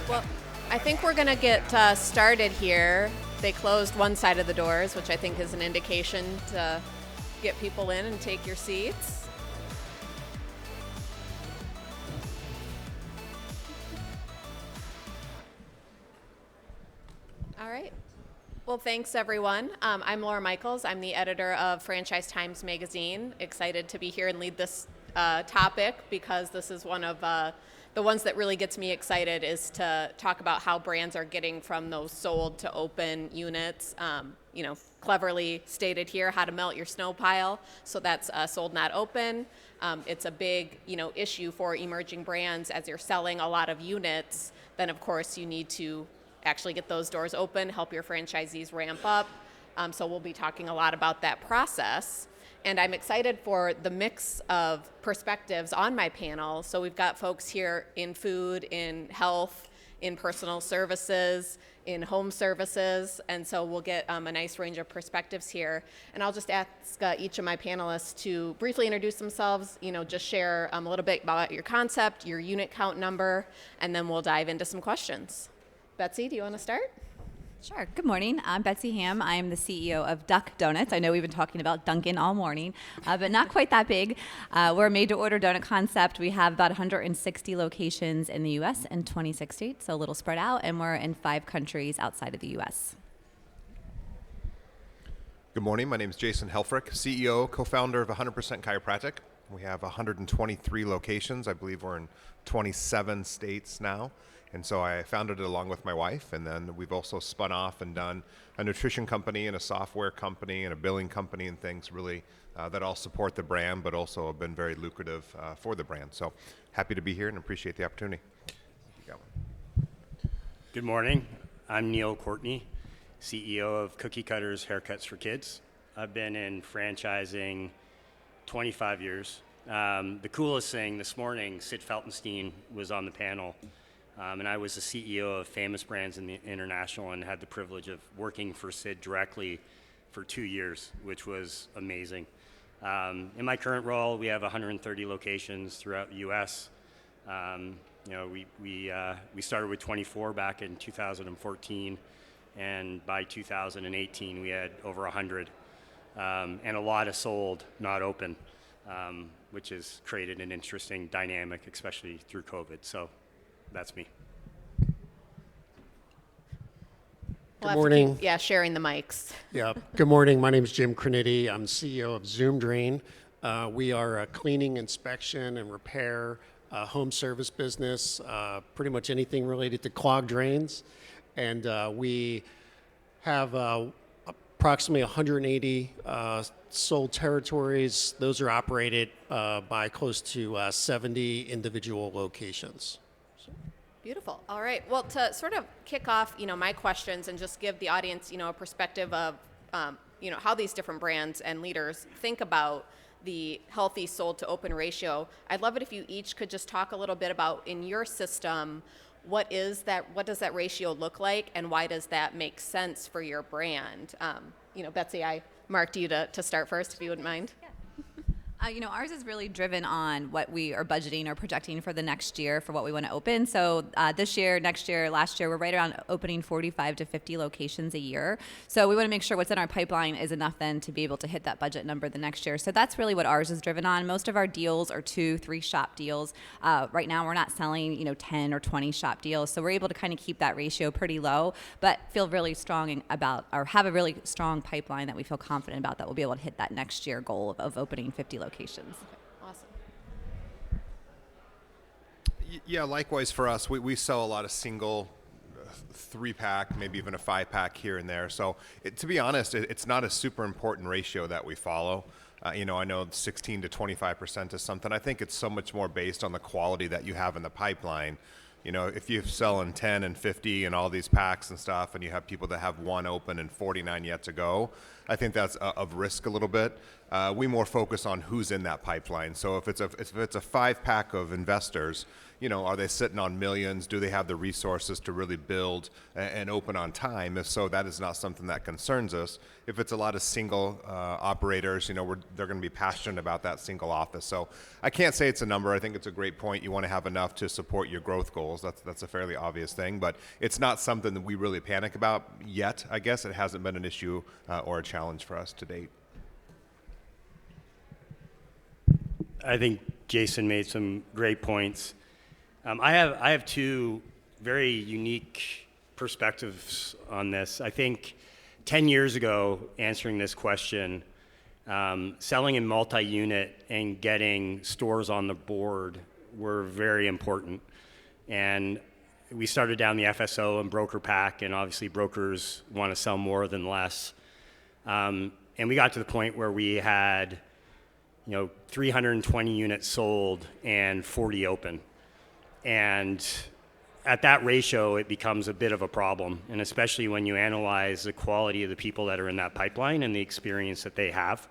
Well, I think we're going to get started here. They closed one side of the doors, which I think is an indication to get people in and take your seats. All right. Well, thanks, everyone. I'm Laura Michaels. I'm the editor of Franchise Times Magazine. Excited to be here and lead this topic because this is one of the ones that really gets me excited is to talk about how brands are getting from those sold to open units. Cleverly stated here, how to melt your snow pile. So that's sold, not open. It's a big, issue for emerging brands as you're selling a lot of units. Then, of course, you need to actually get those doors open, help your franchisees ramp up. So we'll be talking a lot about that process. And I'm excited for the mix of perspectives on my panel. So we've got folks here in food, in health, in personal services, in home services. And so we'll get a nice range of perspectives here. And I'll just ask each of my panelists to briefly introduce themselves, just share a little bit about your concept, your unit count number, and then we'll dive into some questions. Betsy, do you want to start? Sure. Good morning. I'm Betsy Ham. I am the CEO of Duck Donuts. I know we've been talking about Dunkin' all morning, but not quite that big. We're a made-to-order donut concept. We have about 160 locations in the U.S. and 26 states, so a little spread out, and we're in 5 countries outside of the U.S. Good morning. My name is Jason Helfrich, CEO, co-founder of 100% Chiropractic. We have 123 locations. I believe we're in 27 states now. And so I founded it along with my wife, and then we've also spun off and done a nutrition company and a software company and a billing company and things really that all support the brand, but also have been very lucrative for the brand. So happy to be here and appreciate the opportunity. Good morning. I'm Neil Courtney, CEO of Cookie Cutters Haircuts for Kids. I've been in franchising 25 years. The coolest thing this morning, Sid Feltenstein was on the panel. And I was the CEO of Famous Brands in the International and had the privilege of working for Sid directly for 2 years, which was amazing. In my current role, we have 130 locations throughout the U.S. We started with 24 back in 2014, and by 2018 we had over 100, and a lot of sold, not open, which has created an interesting dynamic, especially through COVID. So. That's me. Good morning. Sharing the mics. Yeah. Good morning. My name is Jim Crinity. I'm CEO of Zoom Drain. We are a cleaning, inspection, and repair home service business, pretty much anything related to clogged drains. And we have approximately 180 sold territories. Those are operated by close to 70 individual locations. Beautiful. All right. Well, to sort of kick off, my questions and just give the audience, a perspective of, how these different brands and leaders think about the healthy sold to open ratio. I'd love it if you each could just talk a little bit about in your system, what does that ratio look like and why does that make sense for your brand? Betsy, I marked you to start first if you wouldn't mind. Yeah. Ours is really driven on what we are budgeting or projecting for the next year for what we want to open. So this year, next year, last year, we're right around opening 45 to 50 locations a year. So we want to make sure what's in our pipeline is enough then to be able to hit that budget number the next year. So that's really what ours is driven on. Most of our deals are 2-3 shop deals. Right now, we're not selling, 10 or 20 shop deals. So we're able to kind of keep that ratio pretty low, but feel really strong about, or have a really strong pipeline that we feel confident about that we'll be able to hit that next year goal of opening 50 locations. Okay, awesome. Yeah, likewise for us, we sell a lot of single 3-pack, maybe even a 5-pack here and there. So to be honest, it's not a super important ratio that we follow. I know 16 to 25% is something. I think it's so much more based on the quality that you have in the pipeline. If you're selling 10 and 50 and all these packs and stuff, and you have people that have 1 open and 49 yet to go, I think that's of risk a little bit. We more focus on who's in that pipeline. So if it's a 5-pack of investors, are they sitting on millions? Do they have the resources to really build and open on time? If so, that is not something that concerns us. If it's a lot of single operators, they're going to be passionate about that single office. So I can't say it's a number. I think it's a great point. You want to have enough to support your growth goals. That's a fairly obvious thing, but it's not something that we really panic about yet. I guess it hasn't been an issue or a challenge for us to date. I think Jason made some great points. I have two very unique perspectives on this. I think 10 years ago, answering this question, selling in multi-unit and getting stores on the board were very important. And we started down the FSO and broker pack, and obviously brokers want to sell more than less. And we got to the point where we had 320 units sold and 40 open. And at that ratio, it becomes a bit of a problem, and especially when you analyze the quality of the people that are in that pipeline and the experience that they have.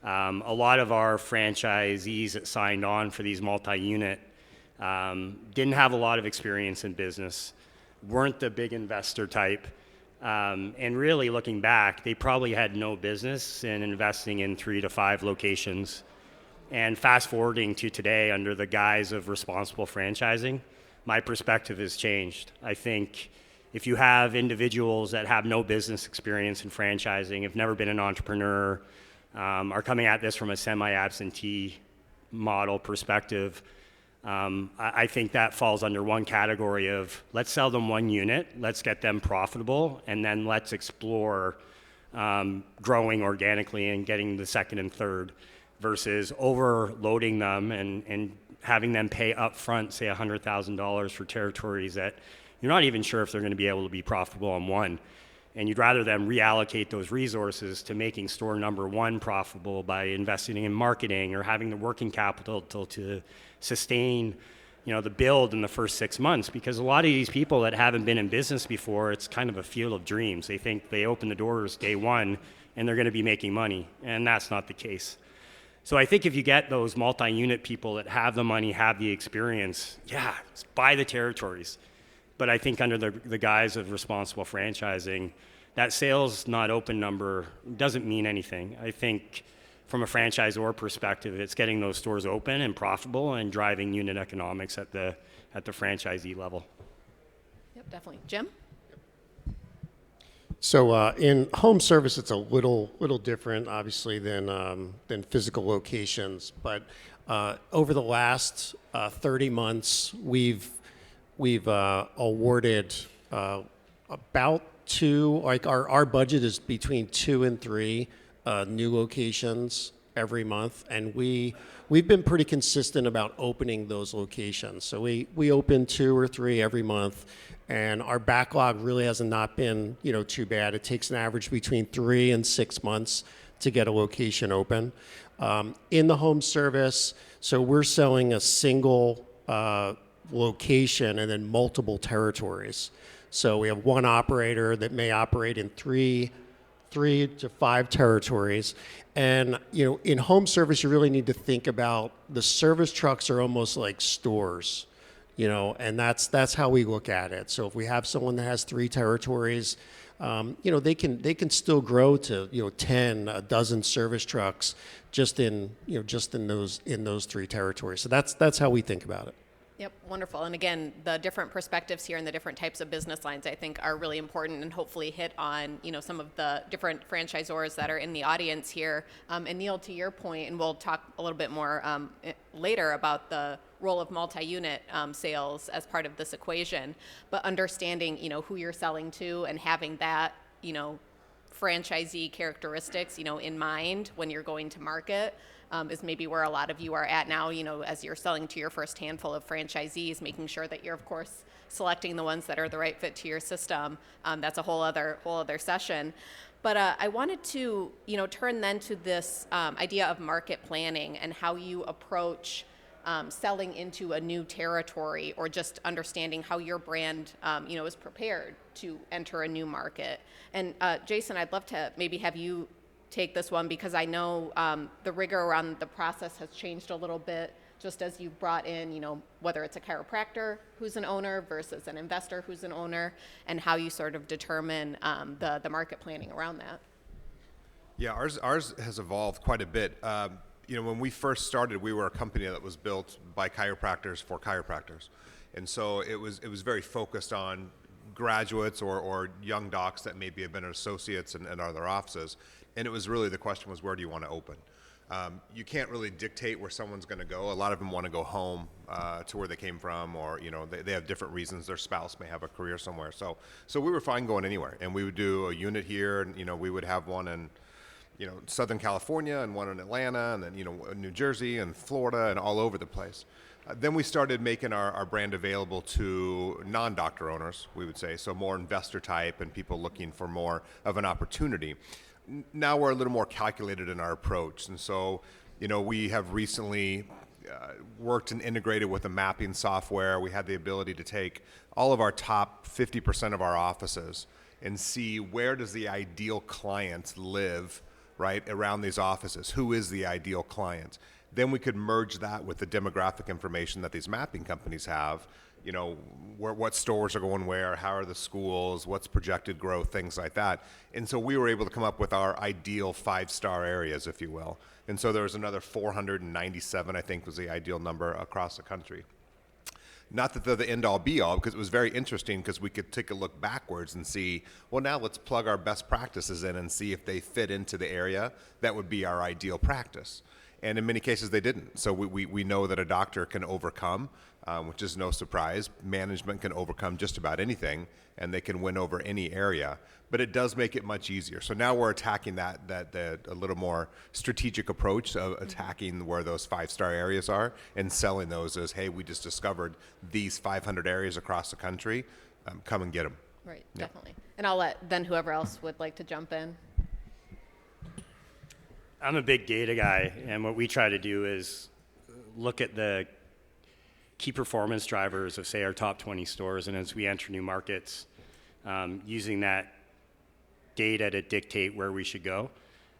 A lot of our franchisees that signed on for these multi-unit didn't have a lot of experience in business, weren't the big investor type, and really looking back, they probably had no business in investing in 3 to 5 locations. And fast forwarding to today, under the guise of responsible franchising, my perspective has changed. I think if you have individuals that have no business experience in franchising, have never been an entrepreneur, are coming at this from a semi-absentee model perspective, I think that falls under one category of let's sell them one unit, let's get them profitable, and then let's explore growing organically and getting the second and third, versus overloading them and having them pay up front, say $100,000 for territories that you're not even sure if they're going to be able to be profitable on one. And you'd rather them reallocate those resources to making store number 1 profitable by investing in marketing or having the working capital to sustain the build in the first 6 months. Because a lot of these people that haven't been in business before, it's kind of a field of dreams. They think they open the doors day one and they're going to be making money, and that's not the case. So I think if you get those multi-unit people that have the money, have the experience, buy the territories. But I think under the guise of responsible franchising, that sales not open number doesn't mean anything. I think from a franchisor perspective, it's getting those stores open and profitable and driving unit economics at the franchisee level. Yep, definitely. Jim? So in home service, it's a little different, obviously, than physical locations. But over the last 30 months, we've awarded about 2. Like our budget is between 2 and 3 new locations every month, and we've been pretty consistent about opening those locations. So we open 2 or 3 every month. And our backlog really has not been, too bad. It takes an average between 3 and 6 months to get a location open. In the home service, so we're selling a single location and then multiple territories. So we have one operator that may operate in 3 to 5 territories. And, in home service, you really need to think about the service trucks are almost like stores. And that's how we look at it. So if we have someone that has 3 territories, they can still grow to 10, a dozen service trucks just in those 3 territories. So that's how we think about it. Yep, wonderful. And again, the different perspectives here and the different types of business lines, I think, are really important and hopefully hit on, some of the different franchisors that are in the audience here. And Neil, to your point, and we'll talk a little bit more later about the role of multi-unit sales as part of this equation, but understanding, who you're selling to and having that, franchisee characteristics, in mind when you're going to market. Is maybe where a lot of you are at now, as you're selling to your first handful of franchisees, making sure that you're, of course, selecting the ones that are the right fit to your system. That's a whole other session. But I wanted to, turn then to this idea of market planning and how you approach selling into a new territory, or just understanding how your brand, is prepared to enter a new market. And Jason, I'd love to maybe have you take this one because I know the rigor around the process has changed a little bit, just as you brought in, whether it's a chiropractor who's an owner versus an investor who's an owner, and how you sort of determine the market planning around that. Yeah, ours has evolved quite a bit. When we first started, we were a company that was built by chiropractors for chiropractors, and so it was very focused on graduates or young docs that maybe have been associates in other offices, and it was really the question was, where do you want to open? You can't really dictate where someone's going to go. A lot of them want to go home to where they came from, or they have different reasons. Their spouse may have a career somewhere. So we were fine going anywhere, and we would do a unit here, and we would have one in Southern California and one in Atlanta, and then New Jersey and Florida and all over the place. Then we started making our brand available to non-doctor owners, we would say, so more investor type and people looking for more of an opportunity. Now we're a little more calculated in our approach, and so we have recently worked and integrated with a mapping software. We had the ability to take all of our top 50% of our offices and see where does the ideal client live right around these offices. Who is the ideal client? Then we could merge that with the demographic information that these mapping companies have. What stores are going where, how are the schools, what's projected growth, things like that. And so we were able to come up with our ideal 5-star areas, if you will. And so there was another 497, I think, was the ideal number across the country. Not that they're the end-all be-all, because it was very interesting because we could take a look backwards and see, well, now let's plug our best practices in and see if they fit into the area that would be our ideal practice. And in many cases, they didn't. So we know that a doctor can overcome, which is no surprise. Management can overcome just about anything, and they can win over any area. But it does make it much easier. So now we're attacking that a little more strategic approach of attacking where those 5-star areas are and selling those as, hey, we just discovered these 500 areas across the country. Come and get them. Right, definitely. And I'll let then whoever else would like to jump in. I'm a big data guy, and what we try to do is look at the key performance drivers of, say, our top 20 stores, and as we enter new markets, using that data to dictate where we should go,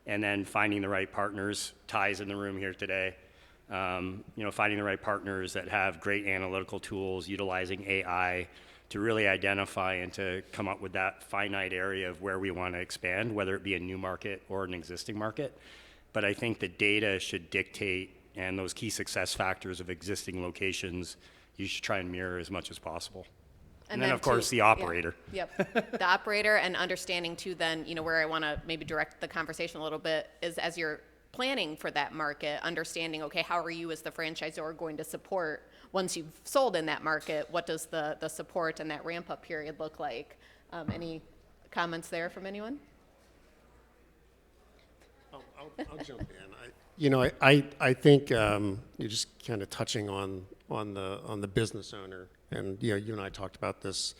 and then finding the right partners. Ty's in the room here today. Finding the right partners that have great analytical tools, utilizing AI to really identify and to come up with that finite area of where we want to expand, whether it be a new market or an existing market. But I think the data should dictate, and those key success factors of existing locations, you should try and mirror as much as possible. And then of course, the operator. Yeah. Yep. The operator, and understanding too then, where I want to maybe direct the conversation a little bit is, as you're planning for that market, understanding, okay, how are you as the franchisor going to support once you've sold in that market? What does the support and that ramp up period look like? Any comments there from anyone? I'll jump in. I think you're just kind of touching on the business owner, and you and I talked about this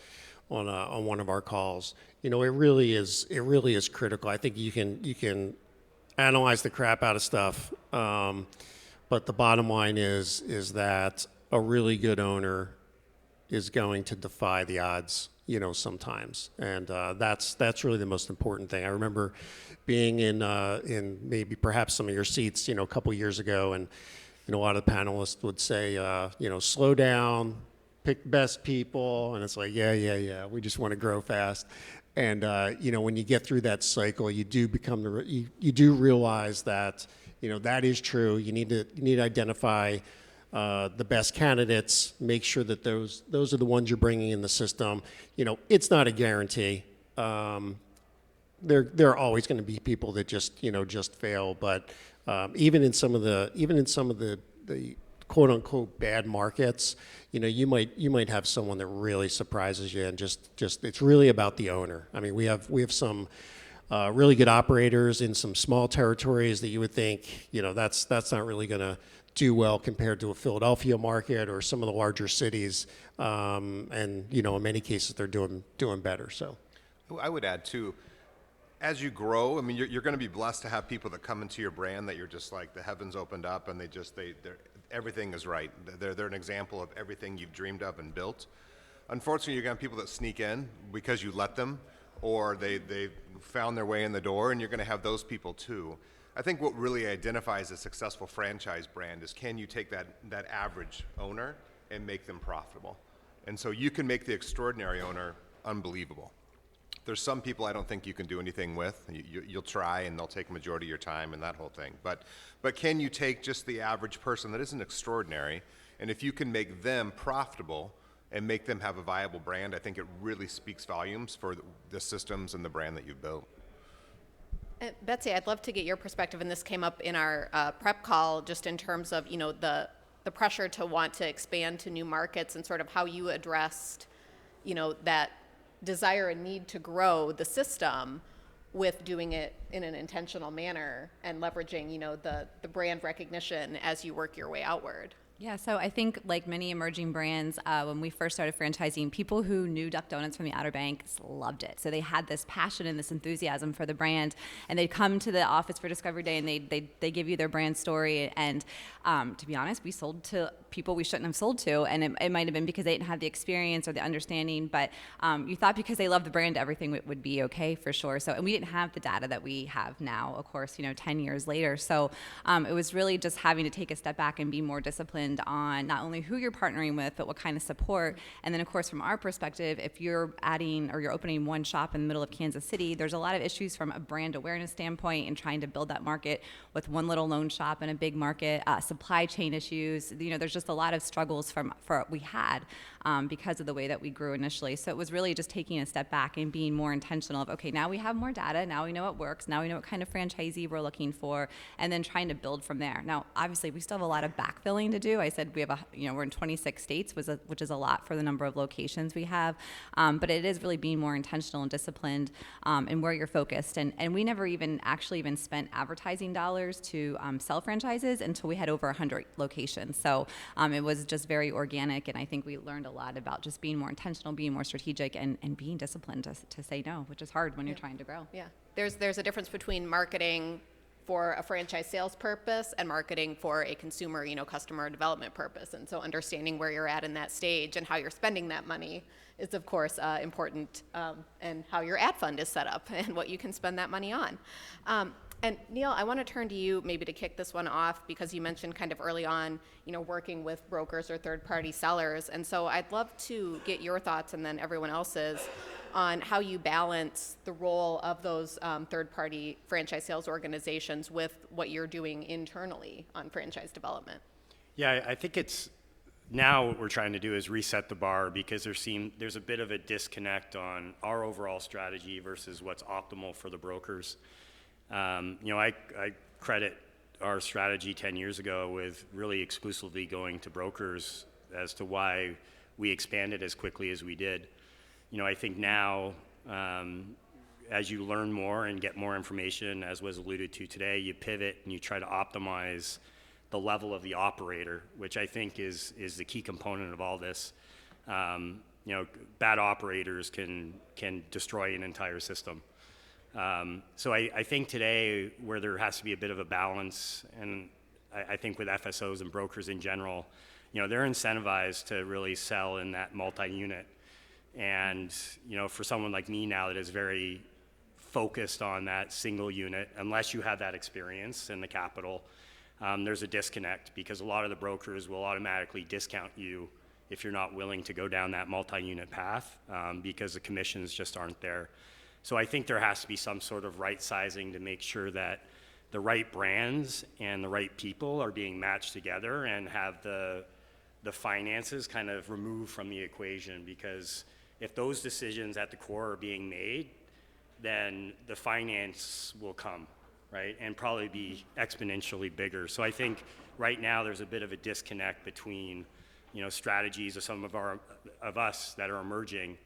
on one of our calls. It really is critical. I think you can analyze the crap out of stuff, but the bottom line is that a really good owner is going to defy the odds, sometimes, and that's really the most important thing. I remember being in maybe perhaps some of your seats, a couple years ago, and a lot of the panelists would say, slow down, pick the best people, and it's like, yeah, we just want to grow fast. And when you get through that cycle, you do become you do realize that that is true. You need to identify the best candidates, make sure that those are the ones you're bringing in the system. It's not a guarantee. There are always going to be people that just fail, but even in some of the quote unquote bad markets, you might have someone that really surprises you, and just it's really about the owner. I mean, we have some really good operators in some small territories that you would think that's not really going to do well compared to a Philadelphia market or some of the larger cities, and in many cases they're doing better. So I would add too, as you grow, I mean, you're going to be blessed to have people that come into your brand that you're just like, the heavens opened up and they're everything is right. They're an example of everything you've dreamed of and built. Unfortunately, you're going to have people that sneak in because you let them, or they found their way in the door, and you're going to have those people too. I think what really identifies a successful franchise brand is, can you take that average owner and make them profitable? And so you can make the extraordinary owner unbelievable. There's some people I don't think you can do anything with. You'll try, and they'll take a majority of your time and that whole thing. But can you take just the average person that isn't extraordinary, and if you can make them profitable and make them have a viable brand, I think it really speaks volumes for the systems and the brand that you've built. Betsy, I'd love to get your perspective, and this came up in our prep call, just in terms of the pressure to want to expand to new markets, and sort of how you addressed that desire and need to grow the system with doing it in an intentional manner and leveraging the brand recognition as you work your way outward. Yeah, so I think like many emerging brands, when we first started franchising, people who knew Duck Donuts from the Outer Banks loved it. So they had this passion and this enthusiasm for the brand, and they'd come to the office for Discovery Day, and they give you their brand story. And to be honest, we sold to people we shouldn't have sold to, and it might have been because they didn't have the experience or the understanding, but you thought because they loved the brand, everything would be okay for sure. So, and we didn't have the data that we have now, of course, 10 years later. So it was really just having to take a step back and be more disciplined on not only who you're partnering with, but what kind of support. And then, of course, from our perspective, if you're adding or you're opening one shop in the middle of Kansas City, there's a lot of issues from a brand awareness standpoint and trying to build that market with one little lone shop in a big market, supply chain issues. There's just a lot of struggles for we had because of the way that we grew initially. So it was really just taking a step back and being more intentional of, okay, now we have more data, now we know what works, now we know what kind of franchisee we're looking for, and then trying to build from there. Now, obviously, we still have a lot of backfilling to do. I said we have we're in 26 states, which is a lot for the number of locations we have. But it is really being more intentional and disciplined in where you're focused. And we never even spent advertising dollars to sell franchises until we had over 100 locations. So it was just very organic, and I think we learned a lot about just being more intentional, being more strategic, and being disciplined to say no, which is hard when you're trying to grow. Yeah, there's a difference between marketing for a franchise sales purpose and marketing for a consumer, customer development purpose. And so understanding where you're at in that stage and how you're spending that money is, of course, important, and how your ad fund is set up and what you can spend that money on. And Neil, I want to turn to you maybe to kick this one off, because you mentioned kind of early on, working with brokers or third-party sellers. And so I'd love to get your thoughts, and then everyone else's, on how you balance the role of those third-party franchise sales organizations with what you're doing internally on franchise development. Yeah, I think it's now what we're trying to do is reset the bar, because there's a bit of a disconnect on our overall strategy versus what's optimal for the brokers. I credit our strategy 10 years ago with really exclusively going to brokers as to why we expanded as quickly as we did. I think now, as you learn more and get more information, as was alluded to today, you pivot and you try to optimize the level of the operator, which I think is the key component of all this. Bad operators can destroy an entire system. So I think today, where there has to be a bit of a balance, and I think with FSOs and brokers in general, they're incentivized to really sell in that multi-unit. And, for someone like me now that is very focused on that single unit, unless you have that experience in the capital, there's a disconnect, because a lot of the brokers will automatically discount you if you're not willing to go down that multi-unit path, because the commissions just aren't there. So I think there has to be some sort of right sizing to make sure that the right brands and the right people are being matched together, and have the finances kind of removed from the equation, because if those decisions at the core are being made, then the finance will come, right, and probably be exponentially bigger. So I think right now there's a bit of a disconnect between, strategies of some of us that are emerging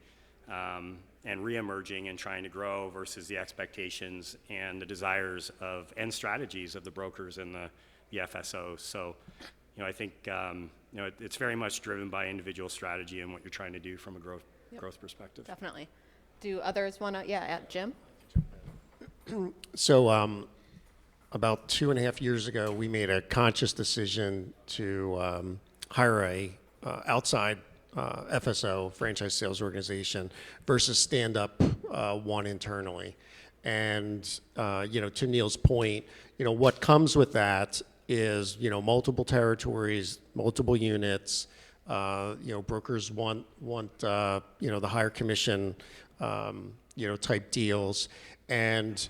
and re-emerging and trying to grow, versus the expectations and the desires and strategies of the brokers and the FSOs. So, I think it's very much driven by individual strategy and what you're trying to do from a growth perspective. Definitely. Do others want to, Jim? So about 2.5 years ago, we made a conscious decision to hire a outside FSO, franchise sales organization, versus stand up one internally. And, to Neil's point, what comes with that is, multiple territories, multiple units. Brokers want the higher commission, type deals. And,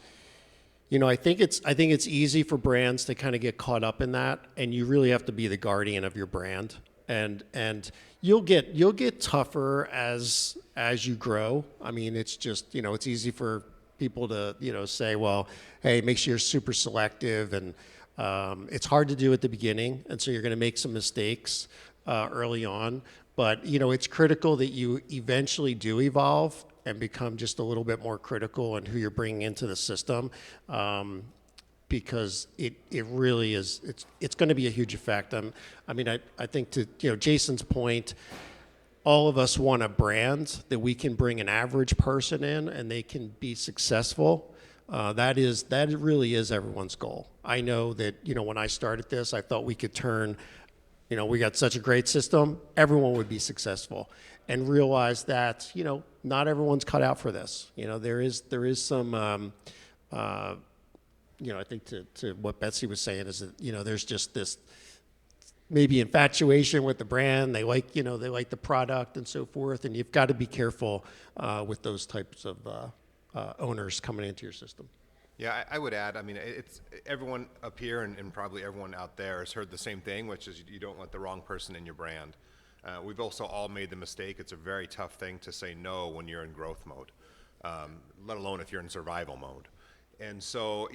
I think it's easy for brands to kind of get caught up in that, and you really have to be the guardian of your brand. And you'll get tougher as you grow. I mean, it's just, it's easy for people to, say, well, hey, make sure you're super selective, and it's hard to do at the beginning, and so you're going to make some mistakes early on. But, it's critical that you eventually do evolve and become just a little bit more critical in who you're bringing into the system, because it really is, it's going to be a huge effect. I think to Jason's point, all of us want a brand that we can bring an average person in and they can be successful. That really is everyone's goal. I know that when I started this, I thought we could turn, we got such a great system, everyone would be successful, and realize that not everyone's cut out for this. There is some. I think to what Betsy was saying is that there's just this maybe infatuation with the brand. They like the product and so forth, and you've got to be careful with those types of owners coming into your system. Yeah, I would add, it's everyone up here and probably everyone out there has heard the same thing, which is you don't let the wrong person in your brand. We've also all made the mistake. It's a very tough thing to say no when you're in growth mode, let alone if you're in survival mode. And so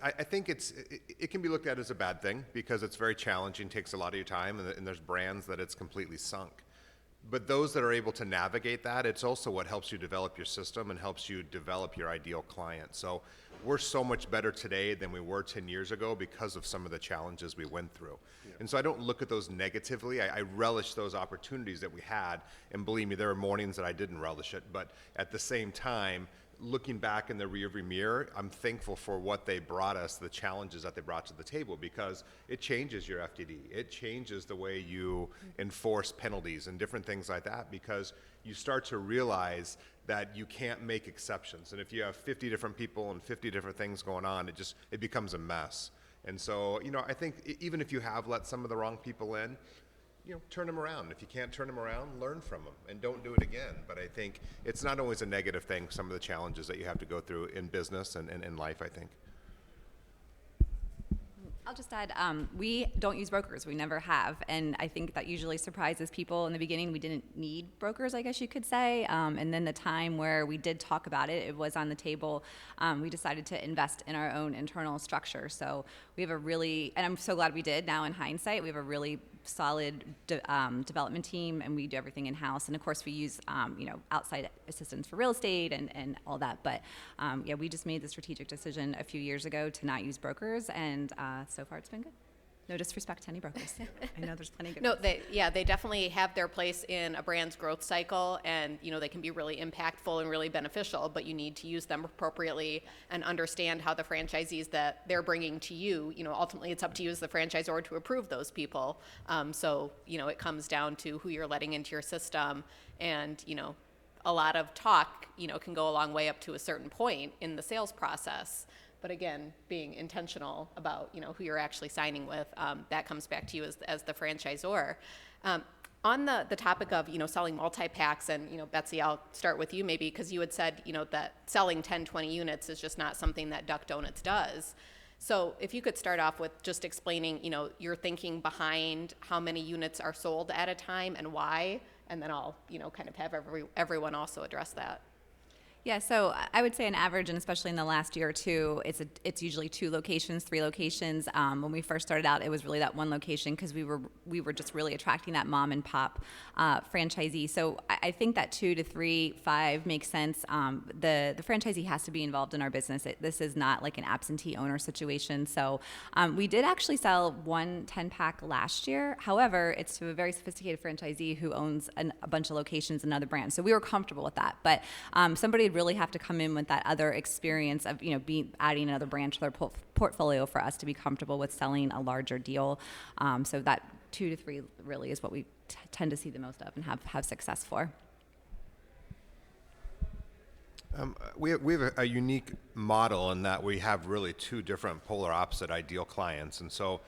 I think it can be looked at as a bad thing because it's very challenging, takes a lot of your time, and there's brands that it's completely sunk. But those that are able to navigate that, it's also what helps you develop your system and helps you develop your ideal client. So we're so much better today than we were 10 years ago because of some of the challenges we went through. Yeah. And so I don't look at those negatively. I relish those opportunities that we had. And believe me, there are mornings that I didn't relish it. But at the same time, looking back in the rearview mirror, I'm thankful for what they brought us, the challenges that they brought to the table, because it changes your FTD. It changes the way you enforce penalties and different things like that, because you start to realize that you can't make exceptions. And if you have 50 different people and 50 different things going on, it becomes a mess. And so, I think even if you have let some of the wrong people in, turn them around. If you can't turn them around, learn from them and don't do it again. But I think it's not always a negative thing, some of the challenges that you have to go through in business and in life, I think. I'll just add, we don't use brokers. We never have. And I think that usually surprises people. In the beginning, we didn't need brokers, I guess you could say. And then the time where we did talk about it, it was on the table. We decided to invest in our own internal structure. So we have and I'm so glad we did now in hindsight, we have a really solid development team, and we do everything in-house. And of course we use outside assistance for real estate and all that. But we just made the strategic decision a few years ago to not use brokers, and so far it's been good. No disrespect to any brokers. I know there's plenty of good ones. They definitely have their place in a brand's growth cycle, and they can be really impactful and really beneficial, but you need to use them appropriately and understand how the franchisees that they're bringing to you, ultimately it's up to you as the franchisor to approve those people. So it comes down to who you're letting into your system, and a lot of talk can go a long way up to a certain point in the sales process. But again, being intentional about who you're actually signing with, that comes back to you as the franchisor. On the topic of selling multi-packs, and Betsy, I'll start with you maybe, because you had said that selling 10, 20 units is just not something that Duck Donuts does. So if you could start off with just explaining your thinking behind how many units are sold at a time and why, and then I'll kind of have everyone also address that. Yeah, so I would say an average, and especially in the last year or two, it's usually 2 locations, 3 locations. When we first started out, it was really that one location because we were just really attracting that mom and pop franchisee. So I think that 2 to 3, 5 makes sense. The franchisee has to be involved in our business. This is not like an absentee owner situation. So we did actually sell one 10-pack last year. However, it's to a very sophisticated franchisee who owns a bunch of locations and other brands. So we were comfortable with that. But somebody really have to come in with that other experience of adding another brand to their portfolio for us to be comfortable with selling a larger deal. So that 2 to 3 really is what we tend to see the most of and have success for. We have a unique model in that we have really two different polar opposite ideal clients. And so,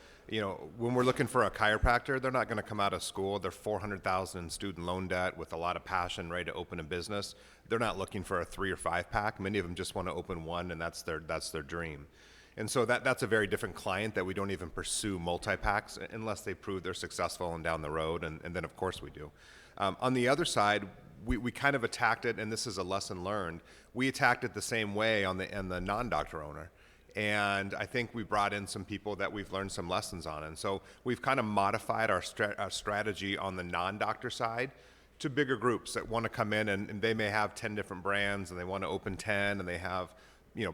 when we're looking for a chiropractor, they're not going to come out of school. They're 400,000 in student loan debt with a lot of passion, ready to open a business. They're not looking for a 3 or 5 pack. Many of them just want to open one, and that's their dream. And so that's a very different client that we don't even pursue multi-packs unless they prove they're successful and down the road, and then of course we do. On the other side, we kind of attacked it, and this is a lesson learned. We attacked it the same way on the non-doctor owner. And I think we brought in some people that we've learned some lessons on. And so we've kind of modified our strategy on the non-doctor side to bigger groups that want to come in, and they may have 10 different brands and they want to open 10, and they have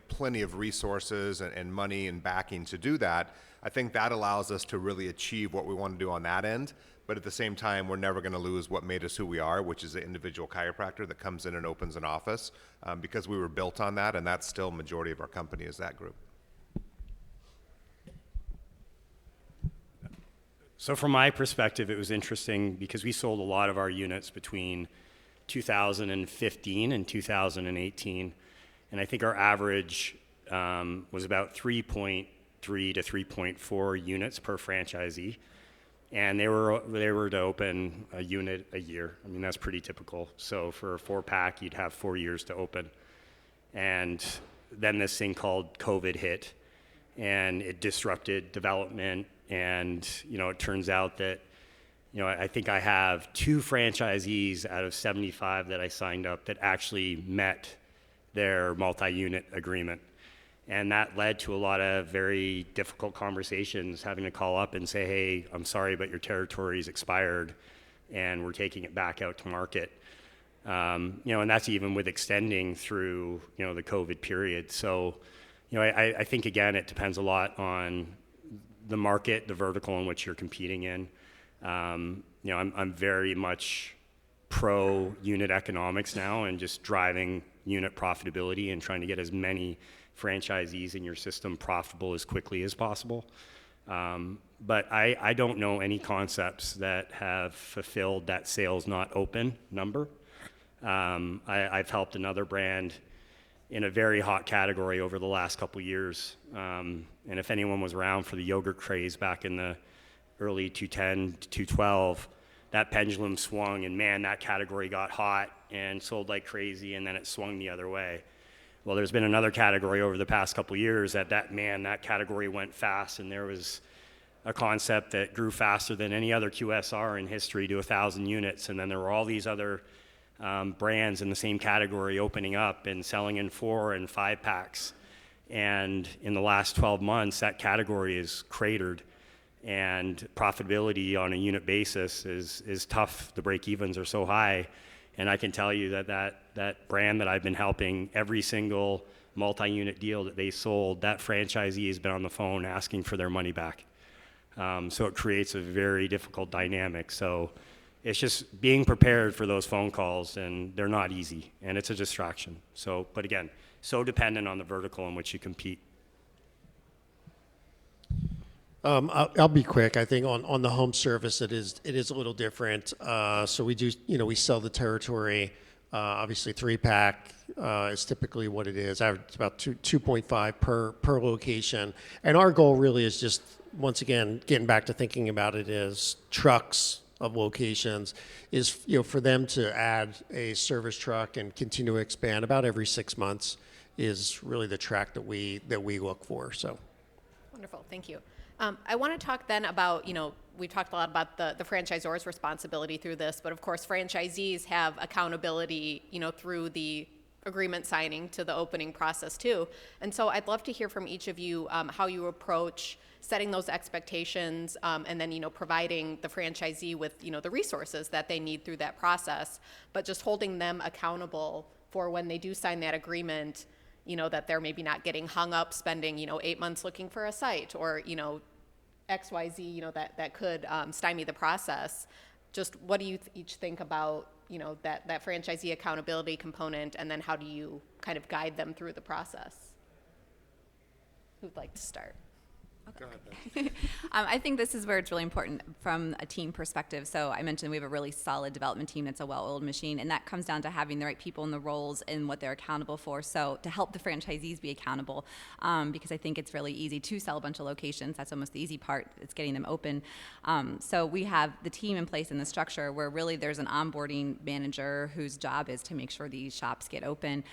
plenty of resources and money and backing to do that. I think that allows us to really achieve what we want to do on that end. But at the same time, we're never going to lose what made us who we are, which is the individual chiropractor that comes in and opens an office, because we were built on that, and that's still majority of our company is that group. So from my perspective, it was interesting because we sold a lot of our units between 2015 and 2018. And I think our average was about 3.3 to 3.4 units per franchisee. And they were to open a unit a year. I mean, that's pretty typical. So for a 4-pack, you'd have 4 years to open. And then this thing called COVID hit, and it disrupted development. And, it turns out that, I think I have 2 franchisees out of 75 that I signed up that actually met their multi-unit agreement. And that led to a lot of very difficult conversations, having to call up and say, hey, I'm sorry, but your territory's expired and we're taking it back out to market. And that's even with extending through, the COVID period. So, I think, again, it depends a lot on the market, the vertical in which you're competing in. I'm very much pro unit economics now and just driving unit profitability and trying to get as many franchisees in your system profitable as quickly as possible. But I don't know any concepts that have fulfilled that sales not open number. I've helped another brand in a very hot category over the last couple years. And if anyone was around for the yogurt craze back in the early 2010 to 2012, that pendulum swung, and man, that category got hot and sold like crazy, and then it swung the other way. Well, there's been another category over the past couple years that category went fast, and there was a concept that grew faster than any other QSR in history to 1,000 units, and then there were all these other brands in the same category opening up and selling in 4 and 5 packs. And in the last 12 months, that category is cratered, and profitability on a unit basis is tough. The break-evens are so high. And I can tell you that brand that I've been helping, every single multi-unit deal that they sold, that franchisee has been on the phone asking for their money back. So it creates a very difficult dynamic. So it's just being prepared for those phone calls, and they're not easy, and it's a distraction. So, but again, so dependent on the vertical in which you compete. I'll be quick. I think on the home service, it is a little different. So we do, we sell the territory. Obviously, 3-pack is typically what it is. It's about 2.5 per location. And our goal really is just, once again, getting back to thinking about it as trucks of locations, is for them to add a service truck and continue to expand about every 6 months is really the track that we look for. So wonderful, thank you. I want to talk then about, we talked a lot about the franchisor's responsibility through this, but of course franchisees have accountability, through the agreement signing to the opening process too. And so I'd love to hear from each of you how you approach setting those expectations, and then, providing the franchisee with, the resources that they need through that process, but just holding them accountable for when they do sign that agreement, that they're maybe not getting hung up spending, 8 months looking for a site, or, XYZ, that could stymie the process. Just what do you each think about, that franchisee accountability component, and then how do you kind of guide them through the process? Who'd like to start? I think this is where it's really important from a team perspective. So I mentioned we have a really solid development team that's a well-oiled machine, and that comes down to having the right people in the roles and what they're accountable for. So to help the franchisees be accountable, because I think it's really easy to sell a bunch of locations. That's almost the easy part. It's getting them open. So we have the team in place in the structure where really there's an onboarding manager whose job is to make sure these shops get open.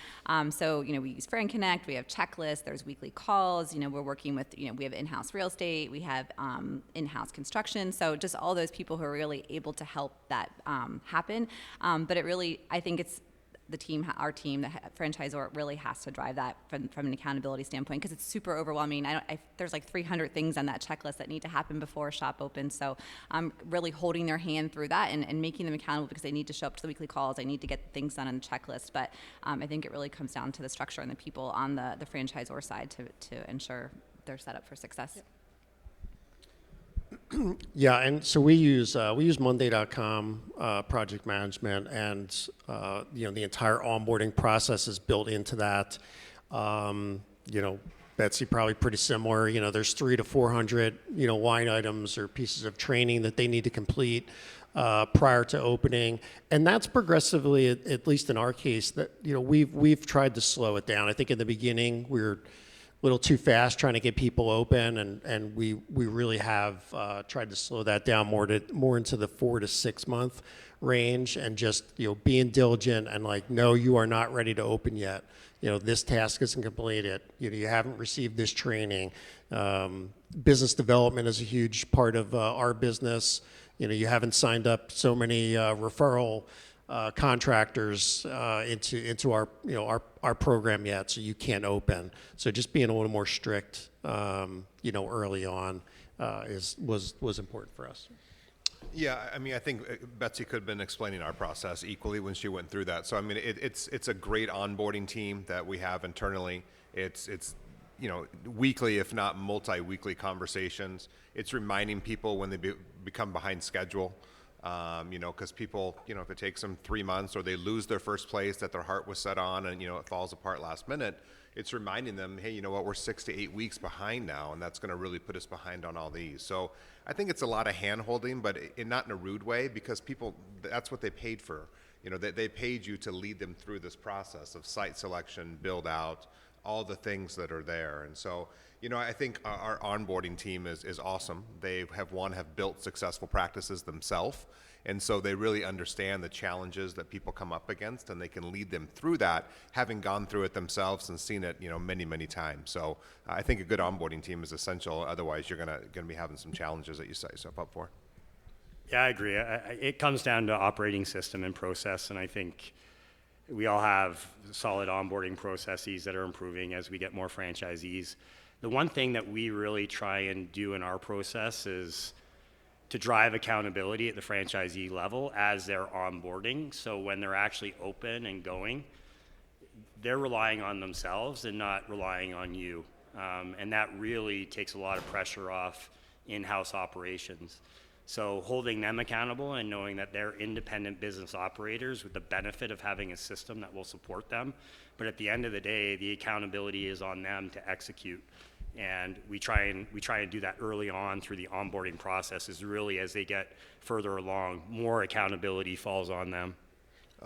So we use Fran Connect. We have checklists. There's weekly calls. We're working with we have in-house real estate, we have in-house construction, so just all those people who are really able to help that happen. But it really, I think it's the team, our team, the franchisor really has to drive that from an accountability standpoint, because it's super overwhelming. There's like 300 things on that checklist that need to happen before a shop opens, so I'm really holding their hand through that and making them accountable, because they need to show up to the weekly calls, they need to get things done on the checklist. But I think it really comes down to the structure and the people on the franchisor side to ensure they're set up for success. Yep. Yeah, and so we use Monday.com project management, and the entire onboarding process is built into that. Betsy, probably pretty similar. There's 300 to 400 line items or pieces of training that they need to complete prior to opening, and that's progressively, at least in our case, that we've tried to slow it down. I think in the beginning we were a little too fast trying to get people open, and we really have tried to slow that down more into the 4 to 6 month range, and just being diligent and like, no, you are not ready to open yet. This task isn't completed. You haven't received this training. Business development is a huge part of our business. You haven't signed up so many referral contractors into our program yet, so you can't open. So just being a little more strict, early on, was important for us. Yeah, I think Betsy could have been explaining our process equally when she went through that. So it's a great onboarding team that we have internally. It's weekly, if not multi-weekly conversations. It's reminding people when they become behind schedule. Because people, if it takes them 3 months or they lose their first place that their heart was set on and, it falls apart last minute, it's reminding them, hey, we're 6 to 8 weeks behind now, and that's going to really put us behind on all these. So I think it's a lot of hand-holding, but not in a rude way, because people, that's what they paid for. They paid you to lead them through this process of site selection, build out, all the things that are there. And so, I think our onboarding team is awesome. They have built successful practices themselves. And so they really understand the challenges that people come up against, and they can lead them through that, having gone through it themselves and seen it, many, many times. So I think a good onboarding team is essential. Otherwise, you're gonna be having some challenges that you set yourself up for. Yeah, I agree. It comes down to operating system and process, and I think we all have solid onboarding processes that are improving as we get more franchisees. The one thing that we really try and do in our process is to drive accountability at the franchisee level as they're onboarding. So when they're actually open and going, they're relying on themselves and not relying on you. And that really takes a lot of pressure off in-house operations. So holding them accountable and knowing that they're independent business operators with the benefit of having a system that will support them. But at the end of the day, the accountability is on them to execute. And we try and do that early on through the onboarding process, is really as they get further along, more accountability falls on them.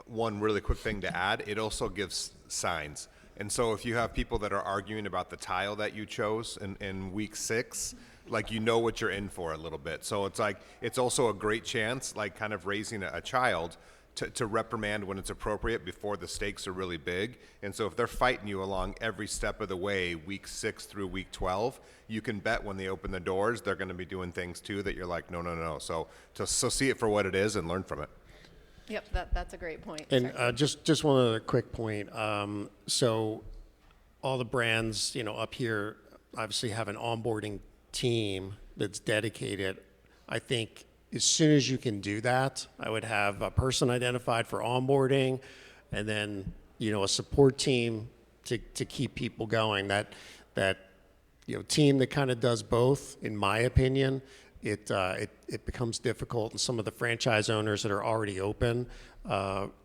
One really quick thing to add, it also gives signs. And so if you have people that are arguing about the tile that you chose in week 6, like, what you're in for a little bit. So it's also a great chance, like kind of raising a child, to reprimand when it's appropriate before the stakes are really big. And so if they're fighting you along every step of the way, week 6 through week 12, you can bet when they open the doors, they're going to be doing things too that you're like, no. So see it for what it is and learn from it. Yep, that's a great point. And just one other quick point. So all the brands, up here obviously have an onboarding team that's dedicated. I think as soon as you can do that, I would have a person identified for onboarding, and then a support team to keep people going. That team that kind of does both, in my opinion, it becomes difficult. And some of the franchise owners that are already open,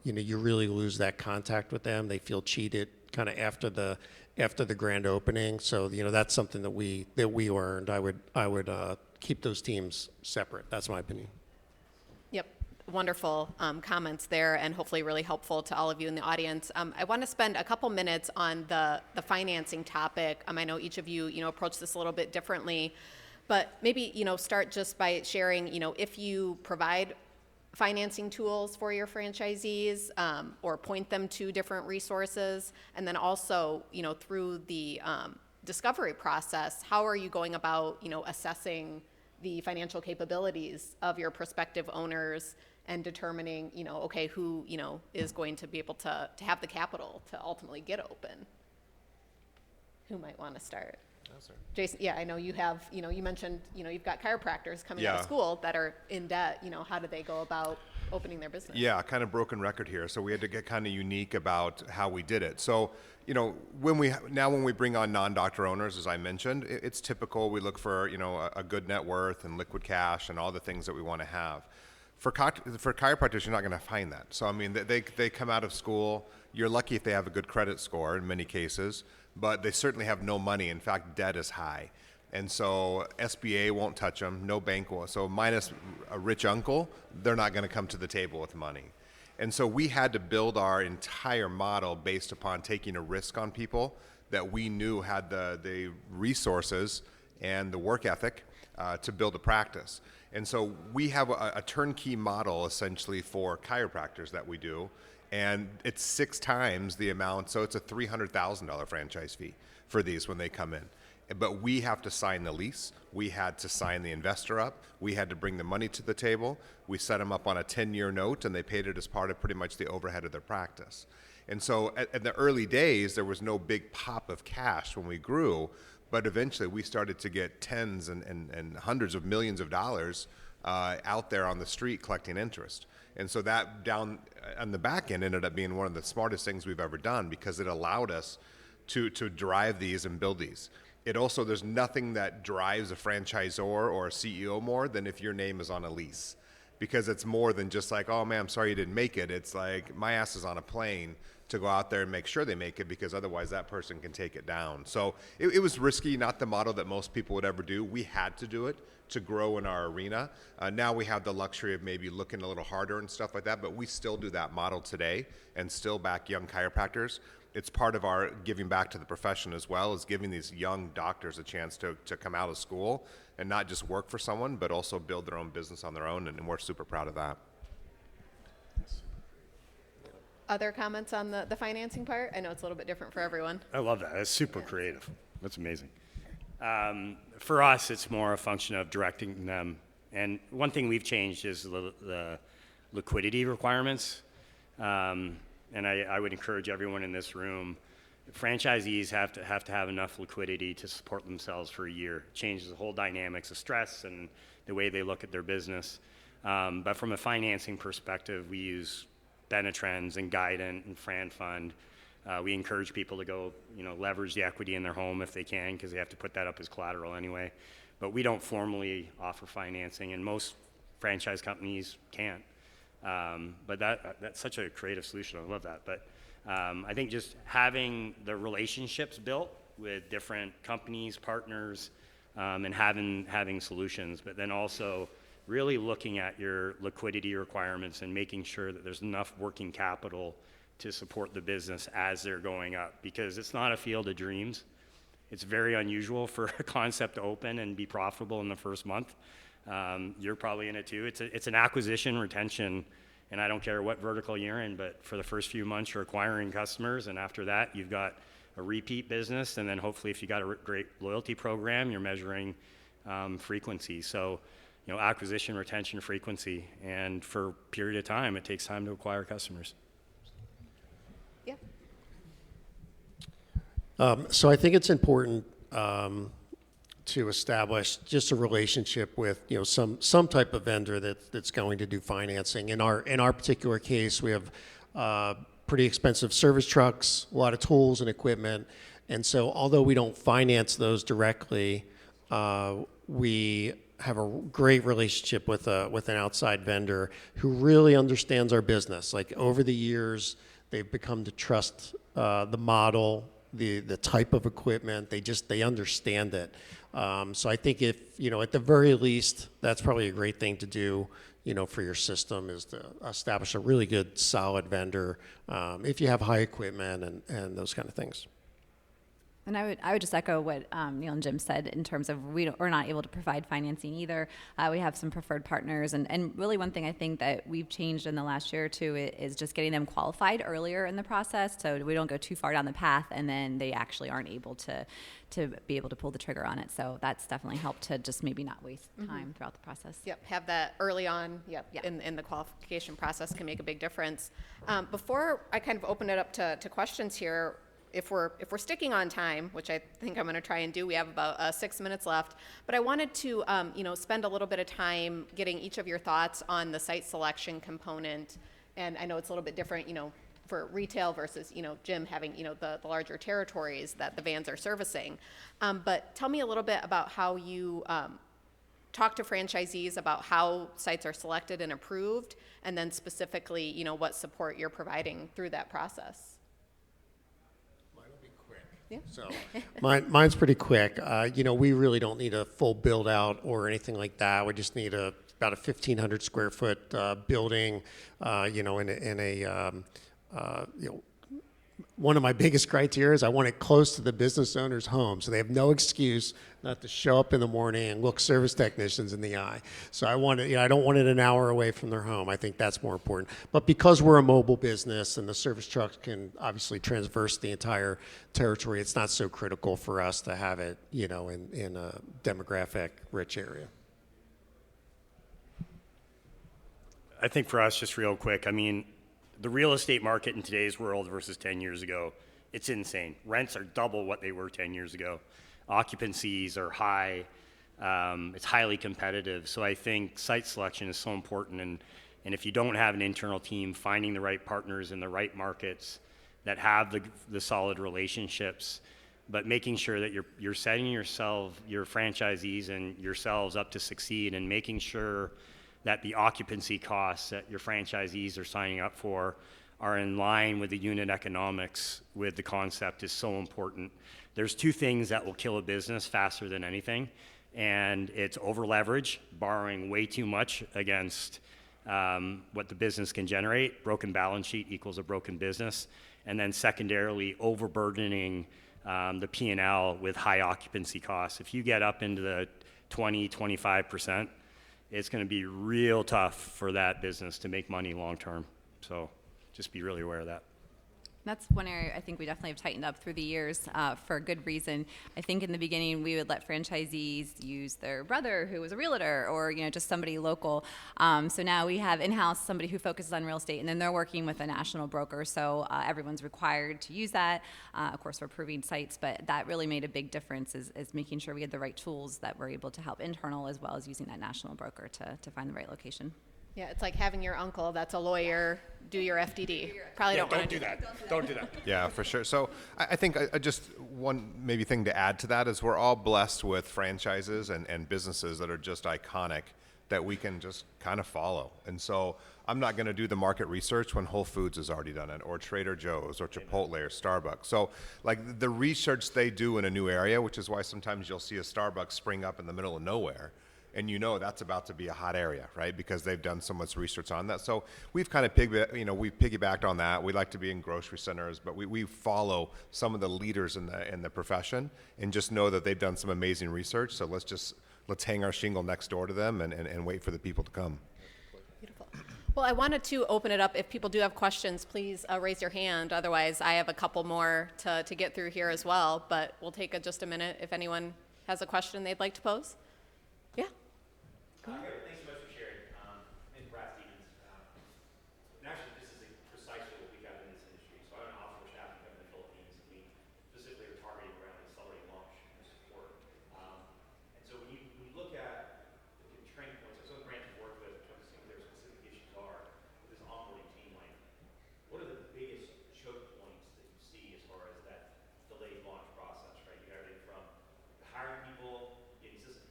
you really lose that contact with them. They feel cheated kind of after the after the grand opening. So that's something that we learned. I would keep those teams separate. That's my opinion. Yep, wonderful comments there, and hopefully really helpful to all of you in the audience. I want to spend a couple minutes on the financing topic. I know each of you, approach this a little bit differently, but maybe, start just by sharing, if you provide financing tools for your franchisees, or point them to different resources, and then also, through the discovery process, how are you going about, assessing the financial capabilities of your prospective owners and determining, okay, who, is going to be able to have the capital to ultimately get open? Who might want to start? Jason, yeah, I know you have, you mentioned, you've got chiropractors coming out of school that are in debt. How do they go about opening their business? Yeah, kind of broken record here. So we had to get kind of unique about how we did it. So, when we bring on non-doctor owners, as I mentioned, it's typical. We look for, a good net worth and liquid cash and all the things that we want to have. For chiropractors, you're not going to find that. So, they come out of school. You're lucky if they have a good credit score in many cases, but they certainly have no money. In fact, debt is high. And so SBA won't touch them, no bank will. So minus a rich uncle, they're not going to come to the table with money. And so we had to build our entire model based upon taking a risk on people that we knew had the resources and the work ethic to build a practice. And so we have a turnkey model essentially for chiropractors that we do. And it's 6 times the amount, so it's a $300,000 franchise fee for these when they come in. But we have to sign the lease. We had to sign the investor up. We had to bring the money to the table. We set them up on a 10-year note, and they paid it as part of pretty much the overhead of their practice. And so in the early days, there was no big pop of cash when we grew, but eventually we started to get tens and hundreds of millions of dollars out there on the street collecting interest. And so that down on the back end ended up being one of the smartest things we've ever done, because it allowed us to drive these and build these. It also, there's nothing that drives a franchisor or a CEO more than if your name is on a lease, because it's more than just like, oh man, I'm sorry you didn't make it. It's like, my ass is on a plane to go out there and make sure they make it, because otherwise that person can take it down. So it was risky, not the model that most people would ever do. We had to do it to grow in our arena. Now we have the luxury of maybe looking a little harder and stuff like that, but we still do that model today and still back young chiropractors. It's part of our giving back to the profession as well, is giving these young doctors a chance to come out of school and not just work for someone, but also build their own business on their own, and we're super proud of that. Other comments on the financing part? I know it's a little bit different for everyone. I love that. That's super creative. That's amazing. For us, it's more a function of directing them. And one thing we've changed is the liquidity requirements. And I would encourage everyone in this room, franchisees have to have enough liquidity to support themselves for a year. It changes the whole dynamics of stress and the way they look at their business. But from a financing perspective, we use Benetrends and Guidant and Fran Fund. We encourage people to go, leverage the equity in their home if they can, because they have to put that up as collateral anyway. But we don't formally offer financing, and most franchise companies can't. But that's such a creative solution. I love that. But I think just having the relationships built with different companies, partners, and having solutions, but then also really looking at your liquidity requirements and making sure that there's enough working capital to support the business as they're going up, because it's not a field of dreams. It's very unusual for a concept to open and be profitable in the first month. You're probably in it too. It's an acquisition retention, and I don't care what vertical you're in, but for the first few months you're acquiring customers, and after that you've got a repeat business, and then hopefully if you got a great loyalty program, you're measuring frequency. So, acquisition, retention, frequency, and for a period of time, it takes time to acquire customers. Yeah. So I think it's important to establish just a relationship with some type of vendor that's going to do financing. In our particular case, we have pretty expensive service trucks, a lot of tools and equipment, and so although we don't finance those directly, we have a great relationship with an outside vendor who really understands our business. Like over the years, they've become to trust the model, the type of equipment. They understand it. So I think if, at the very least, that's probably a great thing to do, for your system, is to establish a really good, solid vendor, if you have high equipment and those kind of things. And I would just echo what Neil and Jim said in terms of we're not able to provide financing either. We have some preferred partners. And really one thing I think that we've changed in the last year or two is just getting them qualified earlier in the process, so we don't go too far down the path and then they actually aren't able to be able to pull the trigger on it. So that's definitely helped to just maybe not waste time throughout the process. Yep, have that early on. Yep, Yeah. in the qualification process can make a big difference. Before I kind of open it up to questions here, if we're sticking on time, which I think I'm going to try and do, we have about 6 minutes left. But I wanted to spend a little bit of time getting each of your thoughts on the site selection component. And I know it's a little bit different, for retail versus Jim having the larger territories that the vans are servicing. But tell me a little bit about how you talk to franchisees about how sites are selected and approved, and then specifically what support you're providing through that process. Yeah. So mine's pretty quick. We really don't need a full build out or anything like that. We just need about a 1,500 square foot building, in a one of my biggest criteria is I want it close to the business owner's home, so they have no excuse not to show up in the morning and look service technicians in the eye. So I want it, I don't want it an hour away from their home. I think that's more important. But because we're a mobile business and the service trucks can obviously traverse the entire territory, it's not so critical for us to have it, in a demographic rich area. I think for us, just real quick, the real estate market in today's world versus 10 years ago, it's insane. Rents are double what they were 10 years ago. Occupancies are high. It's highly competitive. So I think site selection is so important. And if you don't have an internal team, finding the right partners in the right markets that have the solid relationships, but making sure that you're setting your franchisees and yourselves up to succeed, and making sure that the occupancy costs that your franchisees are signing up for are in line with the unit economics with the concept is so important. There's two things that will kill a business faster than anything, and it's over leverage, borrowing way too much against what the business can generate. Broken balance sheet equals a broken business. And then secondarily, overburdening the P&L with high occupancy costs. If you get up into the 20-25%, it's going to be real tough for that business to make money long term. So just be really aware of that. That's one area I think we definitely have tightened up through the years for a good reason. I think in the beginning we would let franchisees use their brother who was a realtor, or just somebody local. So now we have in-house somebody who focuses on real estate, and then they're working with a national broker. So everyone's required to use that. Of course, we're approving sites, but that really made a big difference is making sure we had the right tools that were able to help internal as well as using that national broker to find the right location. Yeah, it's like having your uncle that's a lawyer do your FDD. Probably don't want to do that. Don't do that. Yeah, for sure. So I think just one maybe thing to add to that is we're all blessed with franchises and businesses that are just iconic that we can just kind of follow. And so I'm not going to do the market research when Whole Foods has already done it, or Trader Joe's, or Chipotle, or Starbucks. So like the research they do in a new area, which is why sometimes you'll see a Starbucks spring up in the middle of nowhere, and that's about to be a hot area, right? Because they've done so much research on that. So we've kind of we've piggybacked on that. We like to be in grocery centers, but we follow some of the leaders in the profession, and just know that they've done some amazing research. So let's hang our shingle next door to them and wait for the people to come. Beautiful. Well, I wanted to open it up. If people do have questions, please raise your hand. Otherwise, I have a couple more to get through here as well. But we'll take just a minute if anyone has a question they'd like to pose. Yeah. Thanks so much for sharing. And Brad Stevens. And actually, this is precisely what we got in this industry. So I'm an offshore staffing company in the Philippines. We specifically are targeting around accelerating launch and support. And so when you look at the training points that some brands have worked with in terms of seeing what their specific issues are with this onboarding team, like what are the biggest choke points that you see as far as that delayed launch process, right? You got everything from hiring people, getting system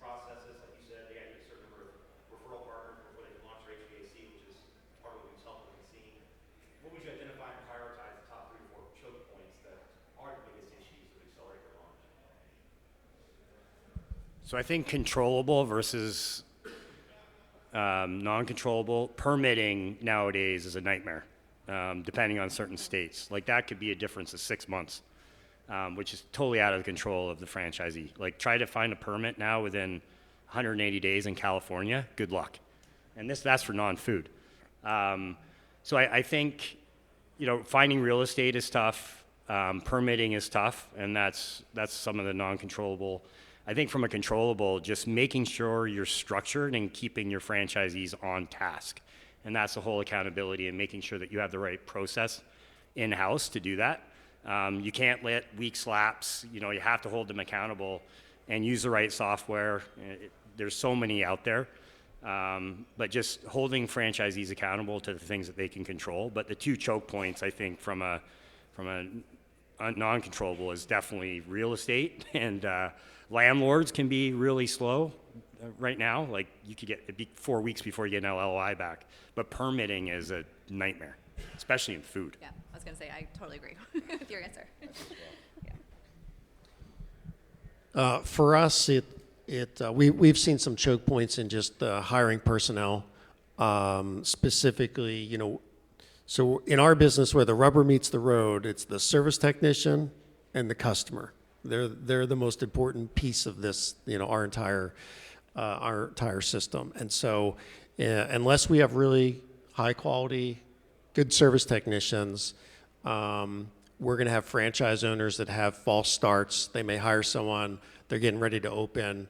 So I think controllable versus non-controllable permitting nowadays is a nightmare, depending on certain states. Like that could be a difference of 6 months, which is totally out of the control of the franchisee. Like try to find a permit now within 180 days in California, good luck. And that's for non-food. So I think, finding real estate is tough, permitting is tough, and that's some of the non-controllable. I think from a controllable, just making sure you're structured and keeping your franchisees on task. And that's the whole accountability and making sure that you have the right process in-house to do that. You can't let weeks lapse. You have to hold them accountable and use the right software. There's so many out there. But just holding franchisees accountable to the things that they can control. But the two choke points, I think, from a non-controllable is definitely real estate, and landlords can be really slow right now. Like it'd be 4 weeks before you get an LOI back. But permitting is a nightmare, especially in food. Yeah, I was going to say, I totally agree with your answer. For us, we've seen some choke points in just hiring personnel, specifically, so in our business where the rubber meets the road, it's the service technician and the customer. They're the most important piece of this, our entire system. And so unless we have really high quality, good service technicians, we're going to have franchise owners that have false starts. They may hire someone, they're getting ready to open,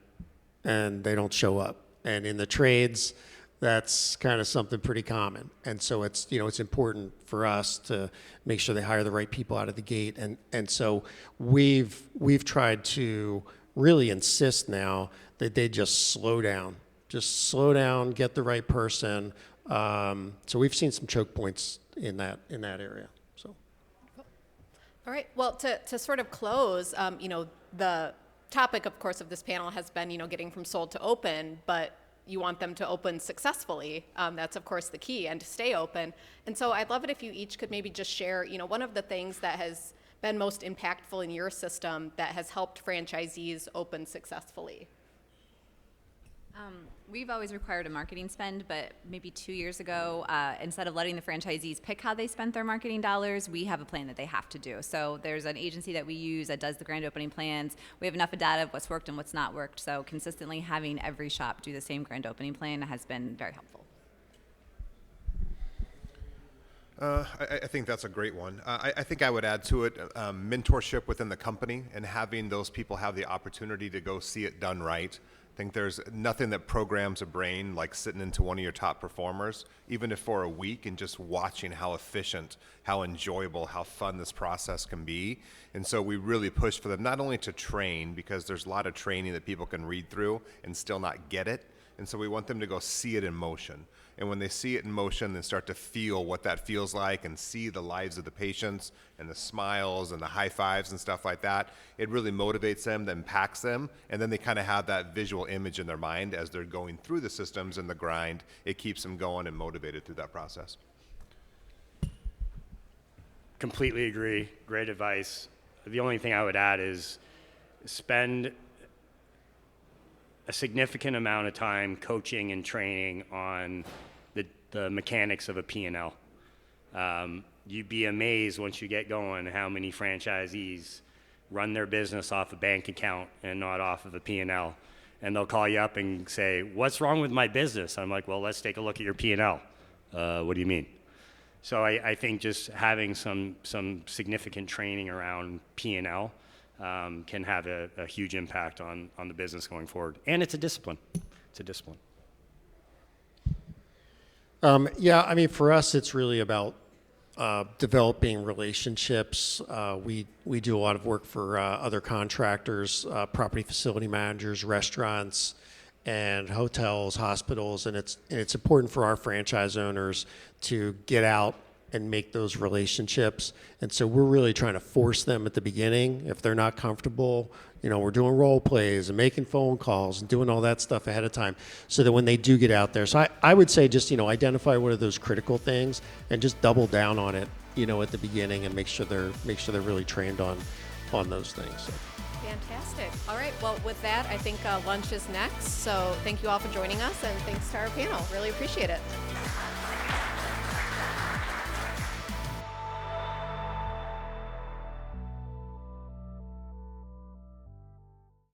and they don't show up. And in the trades, that's kind of something pretty common. And so it's important for us to make sure they hire the right people out of the gate. And so we've tried to really insist now that they just slow down, get the right person. So we've seen some choke points in that area. So. All right. Well, to sort of close, the topic, of course, of this panel has been, getting from sold to open, but you want them to open successfully. That's, of course, the key, and to stay open. And so I'd love it if you each could maybe just share, one of the things that has been most impactful in your system that has helped franchisees open successfully. We've always required a marketing spend, but maybe 2 years ago, instead of letting the franchisees pick how they spent their marketing dollars, we have a plan that they have to do. So there's an agency that we use that does the grand opening plans. We have enough data of what's worked and what's not worked. So consistently having every shop do the same grand opening plan has been very helpful. I think that's a great one. I think I would add to it mentorship within the company and having those people have the opportunity to go see it done right. I think there's nothing that programs a brain like sitting into one of your top performers, even if for a week, and just watching how efficient, how enjoyable, how fun this process can be. And so we really push for them not only to train, because there's a lot of training that people can read through and still not get it. And so we want them to go see it in motion. And when they see it in motion and start to feel what that feels like and see the lives of the patients and the smiles and the high fives and stuff like that, it really motivates them, that impacts them, and then they kind of have that visual image in their mind as they're going through the systems and the grind. It keeps them going and motivated through that process. Completely agree. Great advice. The only thing I would add is spend a significant amount of time coaching and training on the mechanics of a P&L. You'd be amazed once you get going how many franchisees run their business off a bank account and not off of a P&L. And they'll call you up and say, "What's wrong with my business?" I'm like, "Well, let's take a look at your P&L. What do you mean?" So I think just having some significant training around P&L can have a huge impact on the business going forward. And it's a discipline. It's a discipline. For us, it's really about developing relationships. We do a lot of work for other contractors, property facility managers, restaurants, and hotels, hospitals, and it's important for our franchise owners to get out and make those relationships. And so we're really trying to force them at the beginning. If they're not comfortable, we're doing role plays and making phone calls and doing all that stuff ahead of time so that when they do get out there. So I would say just, identify what are those critical things and just double down on it, at the beginning and make sure they're really trained on those things. So. Fantastic. All right. Well, with that, I think lunch is next. So thank you all for joining us, and thanks to our panel. Really appreciate it.